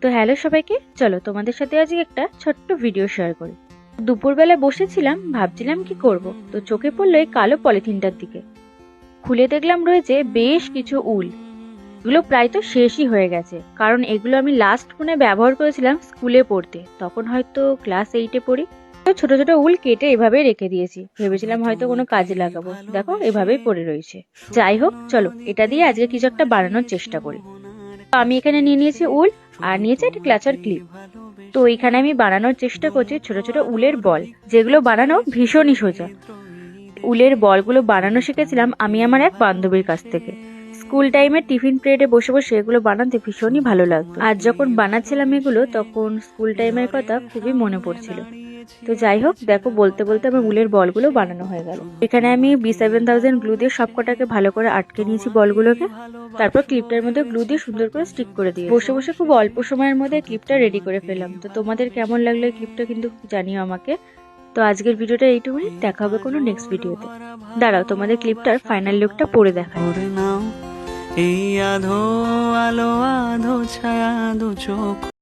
তো হ্যালো সবাইকে, চলো তোমাদের সাথে আজকে একটা ছোট্ট ভিডিও শেয়ার করি। দুপুরবেলা বসেছিলাম, ভাবছিলাম কি করব, তো চোখে পড়লো এই কালো পলিথিনটার দিকে। খুলে দেখলাম রয়েছে বেশ কিছু উল। এগুলো প্রায় তো শেষই হয়ে গেছে, কারণ এগুলো আমি লাস্ট ফোনে ব্যবহার করেছিলাম স্কুলে পড়তে, তখন হয়তো ক্লাস 8-এ পড়ি। তো ছোট ছোট উল কেটে এভাবে রেখে দিয়েছি, ভেবেছিলাম হয়তো কোনো কাজে লাগাবো। দেখো এভাবেই পড়ে রয়েছে। যাই হোক, চলো এটা দিয়ে আজকে কিছু একটা বানানোর চেষ্টা করি। তো আমি এখানে নিয়ে নিয়েছি উল, আর নিয়েছি একটা ক্লাচার ক্লিপ। তো এখানে আমি বানানোর চেষ্টা করছি ছোট ছোট উলের বল, যেগুলো বানানো ভীষণই সোজা। উলের বলগুলো বানানো শিখেছিলাম আমি আমার এক বান্ধবীর কাছ থেকে। স্কুল টাইমে টিফিন পিরিয়ডে বসে বসে এগুলো বানাতে ভীষণই ভালো লাগতো। আর যখন বানাচ্ছিলাম এগুলো, তখন স্কুল টাইমের কথা খুবই মনে পড়ছিল। তো যাই হোক, দেখো বলতে বলতে আমার উলের বলগুলো বানানো হয়ে গেল। এখানে আমি B7000 গ্লু দিয়ে সবকটাকে ভালো করে আটকে নিয়েছি বলগুলোকে। তারপর ক্লিপটার মধ্যে গ্লু দিয়ে সুন্দর করে স্টিক করে দিয়ে বসে বসে খুব অল্প সময়ের মধ্যে ক্লিপটা রেডি করে ফেললাম। তো তোমাদের কেমন লাগলো এই ক্লিপটা কিন্তু জানিও আমাকে। তো আজকের ভিডিওটা এইটুকুই, দেখা হবে কোনো নেক্সট ভিডিওতে। দাঁড়াও, তোমাদের ক্লিপটার ফাইনাল লুকটা পরে দেখাই। এই আধো আলো আধো ছায়া দু চোখ।